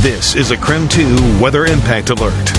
This is a KREM 2 Weather Impact Alert.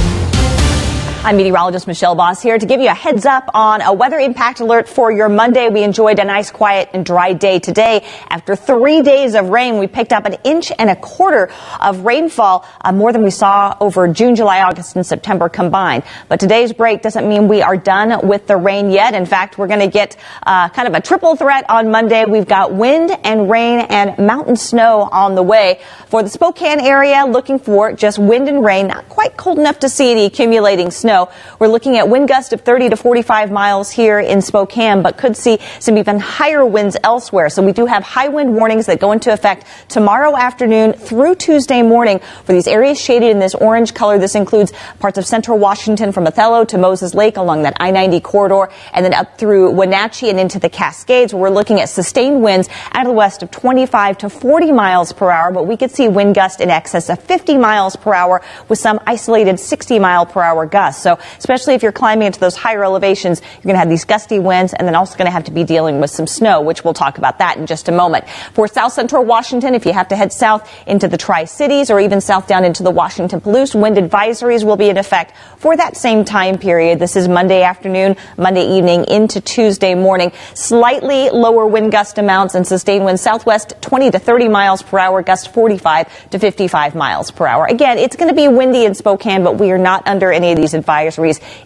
I'm meteorologist Michelle Boss here to give you a heads up on a weather impact alert for your Monday. We enjoyed a nice, quiet and dry day today. After 3 days of rain, we picked up 1.25 inches of rainfall, more than we saw over June, July, August and September combined. But today's break doesn't mean we are done with the rain yet. In fact, we're going to get kind of a triple threat on Monday. We've got wind and rain and mountain snow on the way. For the Spokane area, looking for just wind and rain, not quite cold enough to see the accumulating snow. We're looking at wind gusts of 30 to 45 miles here in Spokane, but could see some even higher winds elsewhere. So we do have high wind warnings that go into effect tomorrow afternoon through Tuesday morning for these areas shaded in this orange color. This includes parts of central Washington from Othello to Moses Lake along that I-90 corridor, and then up through Wenatchee and into the Cascades. We're looking at sustained winds out of the west of 25 to 40 miles per hour, but we could see wind gusts in excess of 50 miles per hour with some isolated 60 mile per hour gusts. So especially if you're climbing into those higher elevations, you're going to have these gusty winds and then also going to have to be dealing with some snow, which we'll talk about that in just a moment. For south central Washington, if you have to head south into the Tri-Cities or even south down into the Washington Palouse, wind advisories will be in effect for that same time period. This is Monday afternoon, Monday evening into Tuesday morning. Slightly lower wind gust amounts and sustained winds southwest 20 to 30 miles per hour, gust 45 to 55 miles per hour. Again, it's going to be windy in Spokane, but we are not under any of these advisories.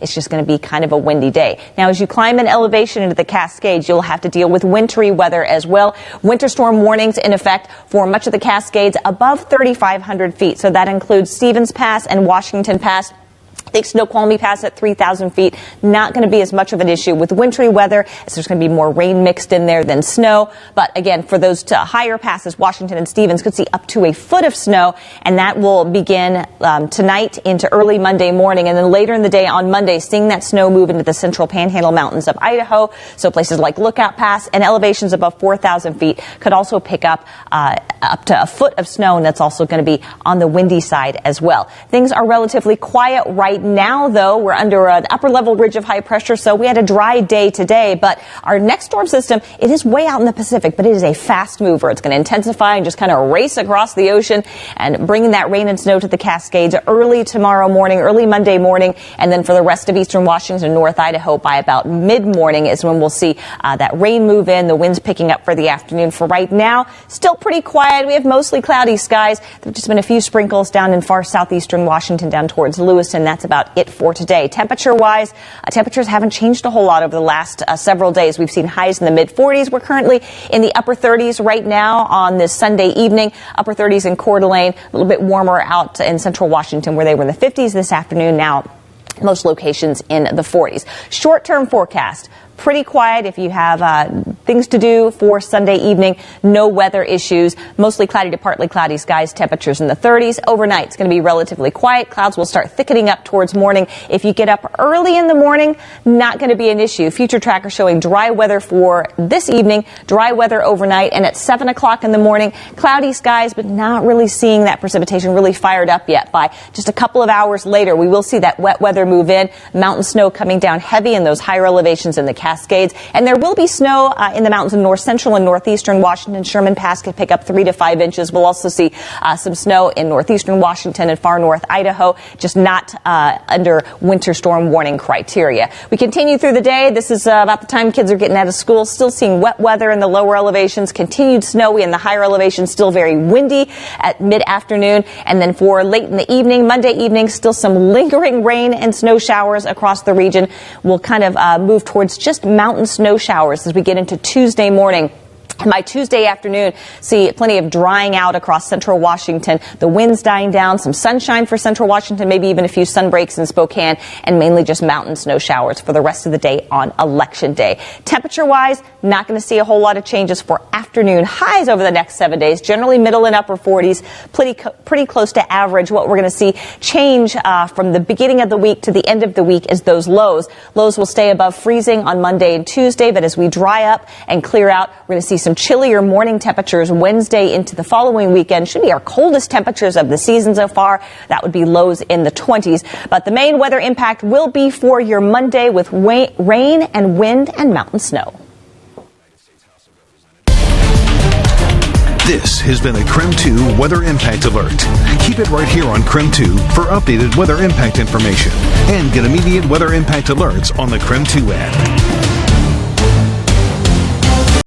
It's just going to be kind of a windy day. Now, as you climb an elevation into the Cascades, you'll have to deal with wintry weather as well. Winter storm warnings in effect for much of the Cascades above 3,500 feet. So that includes Stevens Pass and Washington Pass. Big Snoqualmie Pass at 3,000 feet. Not going to be as much of an issue with wintry weather, as there's going to be more rain mixed in there than snow. But again, for those higher passes, Washington and Stevens could see up to a foot of snow, and that will begin tonight into early Monday morning. And then later in the day on Monday, seeing that snow move into the central Panhandle Mountains of Idaho. So places like Lookout Pass and elevations above 4,000 feet could also pick up to a foot of snow, and that's also going to be on the windy side as well. Things are relatively quiet right now, though. We're under an upper level ridge of high pressure, so we had a dry day today. But our next storm system, it is way out in the Pacific, but it is a fast mover. It's going to intensify and just kind of race across the ocean and bringing that rain and snow to the Cascades early tomorrow morning, early Monday morning. And then for the rest of eastern Washington and North Idaho, by about mid-morning is when we'll see that rain move in, the winds picking up for the afternoon. For right now, still pretty quiet. We have mostly cloudy skies. There have just been a few sprinkles down in far southeastern Washington down towards Lewiston. That's about it for today. Temperature-wise, temperatures haven't changed a whole lot over the last several days. We've seen highs in the mid-40s. We're currently in the upper 30s right now on this Sunday evening. Upper 30s in Coeur d'Alene, a little bit warmer out in central Washington where they were in the 50s this afternoon. Now, most locations in the 40s. Short-term forecast. Pretty quiet if you have things to do for Sunday evening. No weather issues. Mostly cloudy to partly cloudy skies. Temperatures in the 30s. Overnight, it's going to be relatively quiet. Clouds will start thickening up towards morning. If you get up early in the morning, not going to be an issue. Future tracker showing dry weather for this evening, dry weather overnight, and at 7 o'clock in the morning, cloudy skies, but not really seeing that precipitation really fired up yet. By just a couple of hours later, we will see that wet weather move in. Mountain snow coming down heavy in those higher elevations in the Cascades, and there will be snow in the mountains of north central and northeastern Washington. Sherman Pass could pick up 3 to 5 inches. We'll also see some snow in northeastern Washington and far north Idaho, just not under winter storm warning criteria. We continue through the day. This is about the time kids are getting out of school. Still seeing wet weather in the lower elevations, continued snowy in the higher elevations, still very windy at mid-afternoon. And then for late in the evening, Monday evening, still some lingering rain and snow showers across the region. We'll kind of move towards just mountain snow showers as we get into Tuesday morning. By Tuesday afternoon, see plenty of drying out across central Washington. The winds dying down, some sunshine for central Washington, maybe even a few sun breaks in Spokane, and mainly just mountain snow showers for the rest of the day on Election Day. Temperature-wise, not going to see a whole lot of changes for afternoon highs over the next 7 days. Generally middle and upper 40s, pretty close to average. What we're going to see change from the beginning of the week to the end of the week is those lows. Lows will stay above freezing on Monday and Tuesday, but as we dry up and clear out, we're going to see some chillier morning temperatures Wednesday into the following weekend. Should be our coldest temperatures of the season so far. That would be lows in the 20s. But the main weather impact will be for your Monday with rain and wind and mountain snow. This has been a KREM 2 Weather Impact Alert. Keep it right here on KREM 2 for updated weather impact information and get immediate weather impact alerts on the KREM 2 app.